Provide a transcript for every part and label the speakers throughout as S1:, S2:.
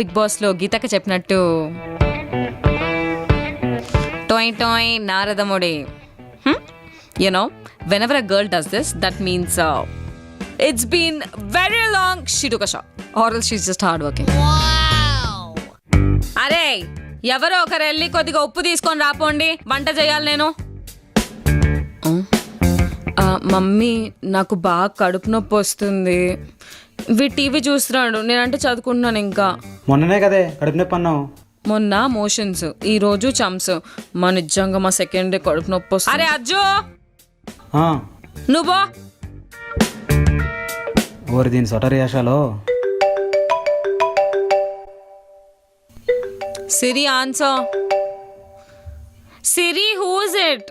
S1: Big బాస్లో గీతక్క చెప్పినట్టు టోయ్ టోయ్ నారదముడి. You know whenever a girl does this, that means it's been very long she took a shot or else she's just hard working. అరే ఎవరో ఒకరు వెళ్ళి కొద్దిగా ఉప్పు తీసుకొని రాపోండి, వంట చేయాలి నేను. మమ్మీ నాకు బాగా కడుపు నొప్పి వస్తుంది. వీడు టీవీ చూస్తున్నాడు, నేనంటే చదువుకుంటున్నాను. ఇంకా
S2: మొన్ననే కదే కడుపు నొప్పి అన్నావు.
S1: మొన్న మోషన్స్, ఈ రోజు చమ్స్. మా నిజంగా మా సెకండ్ డే కడుపు నొప్పి వస్తుంది. అరే అజ్జు నువ్వు
S2: ఓరి దీని సొటర్ యాషాలో.
S1: Siri answer. Siri who is it?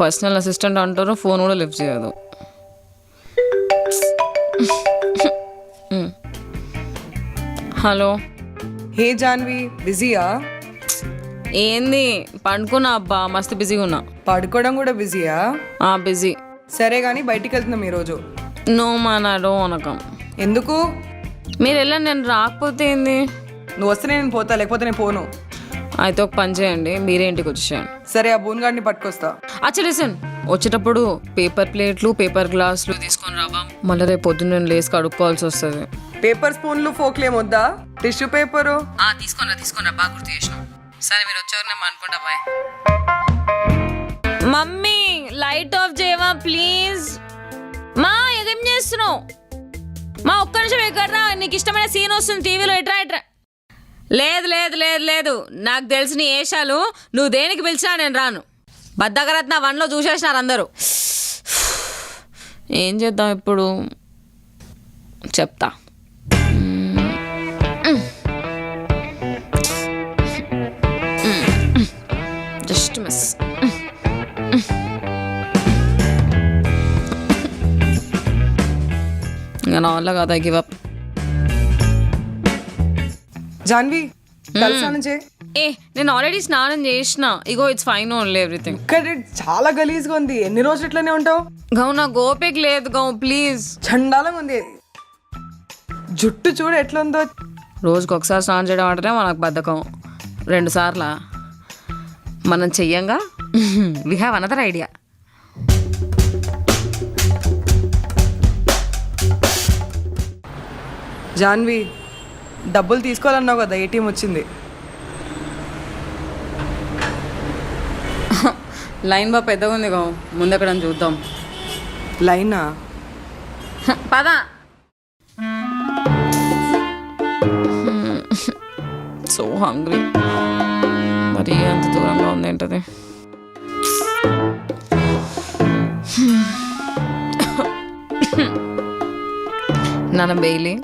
S1: Personal assistant అంటారు, ఫోన్ కూడా లిఫ్ట్ చేయదు. హలో.
S3: హే జాన్వి, బిజీయా?
S1: ఏంది పండుకున్నా అబ్బా, మస్తు బిజీగా ఉన్నా.
S3: పడుకోవడం కూడా బిజీయా?
S1: బిజీ.
S3: సరే కానీ బయటికి వెళ్తున్నాం ఈరోజు.
S1: నో మానాడో అనకం.
S3: ఎందుకు?
S1: మీరు వెళ్ళండి, నేను రాకపోతే ఏంది?
S3: నువ్వు వస్తే నేను పోతా, లేకపోతే నేను పోను.
S1: అయితే ఒక పని చేయండి, మీరే ఇంటికి వచ్చేసేయండి.
S3: సరే, ఆ బూన్గాడిని పట్టుకొస్తా.
S1: అచ్చా లిసన్, వచ్చేటప్పుడు పేపర్ ప్లేట్లు పేపర్ గ్లాసులు తీసుకొని రావా, మళ్ళీ రేపు పొద్దున్న నేను లేసి కడుక్కోవాల్సి వస్తుంది.
S3: పేపర్ స్పూన్లు ఫోక్లు ఏమొద్దా? టిష్యూ పేపరు
S1: తీసుకున్నా బాగా గుర్తు చేసినాం. సరే మీరు వచ్చారు, నేను అనుకుంటా. బాయ్. మమ్మీ లైట్ ఆఫ్ చేయవా ప్లీజ్? మా ఏం చేస్తున్నావు? మా ఒక్క నిమిషం ఎక్కడ్రా, నీకు ఇష్టమైన సీన్ వస్తుంది టీవీలో, ఎట్రా. లేదు లేదు లేదు లేదు, నాకు తెలిసిన ఏషాలు. నువ్వు దేనికి పిలిచినా నేను రాను. బద్దకరత్న 1లో చూసేసినారు అందరూ. ఏం చేద్దాం ఇప్పుడు చెప్తా. Just miss. ఇంకా నా వల్ల కదా, గివ్ అప్.
S3: జాన్వి, తలస్నానం చేయి.
S1: నేను ఆల్రెడీ స్నానం చేసిన. ఇగో ఇట్స్ ఫైన్ ఓన్లీ ఎవ్రీథింగ్.
S3: ఇక్కడ చాలా గలీజ్గా ఉంది. ఎన్ని రోజులు ఇట్లానే ఉంటావు?
S1: గౌ నా గోపిక లేదు గౌ, ప్లీజ్.
S3: చండాలంగా ఉంది. జుట్టు చూడు ఎట్లా ఉందో.
S1: రోజుకి ఒకసారి స్నానం చేయడం అంటేనే మనకు బద్ధకం. 2 సార్లా మనం చెయ్యంగా. We have another idea.
S3: Janvi, డబ్బులు తీసుకోవాలన్నావు కదా, ఏటీఎం వచ్చింది.
S1: లైన్ బా పెద్దగా ఉంది గౌ, ముందెక్కడ చూద్దాం.
S3: లైనా?
S1: పదా. So hungry. మరి అంత దూరంగా ఉంది ఏంటది? నాన్న బెయిలీ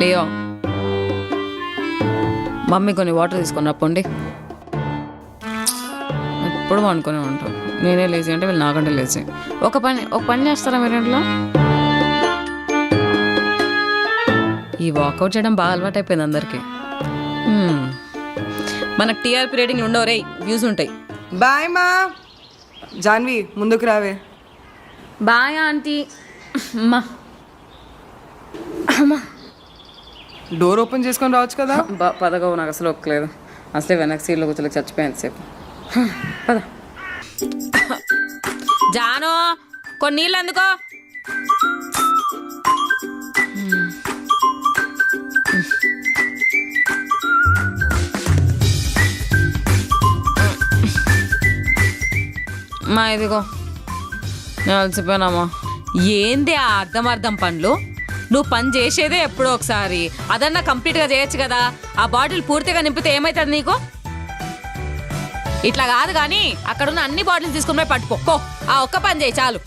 S1: లేయో. మమ్మీ కొన్ని వాటర్ తీసుకొని రాపోండి. ఎప్పుడు వండుకొని ఉంటాం. నేనే లేజీ అంటే వీళ్ళు నాకంటే లేజీ. ఒక పని చేస్తారా మీరు ఇంట్లో? ఈ వాకౌట్ చేయడం బాగా అలవాటు అయిపోయింది అందరికీ. మనకు టీఆర్పీ రేటింగ్ ఉండవు రే, వ్యూస్ ఉంటాయి.
S3: బాయ్ మా. జాన్వి ముందుకు రావే.
S1: Bye aunty.
S3: డోర్ ఓపెన్ చేసుకొని రావచ్చు కదా.
S1: పదగా నాకు అసలు ఒక్కలేదు. అసలే వెనక్కి సీట్లో కూర్చోలేక చచ్చిపోయింది సేపు. పద. జాను కొన్ని నీళ్ళు ఎందుకో. మా ఇదిగో, నేను అలసిపోయినామా. ఏంది ఆ అర్థం పనులు? నువ్వు పని చేసేదే ఎప్పుడో ఒకసారి, అదన్నా కంప్లీట్గా చేయొచ్చు కదా. ఆ బాటిల్ పూర్తిగా నింపితే ఏమవుతుంది నీకు? ఇట్లా కాదు కానీ అక్కడున్న అన్ని బాటిల్స్ తీసుకుని పోయి పట్టుకో. ఆ ఒక్క పని చేయి చాలు.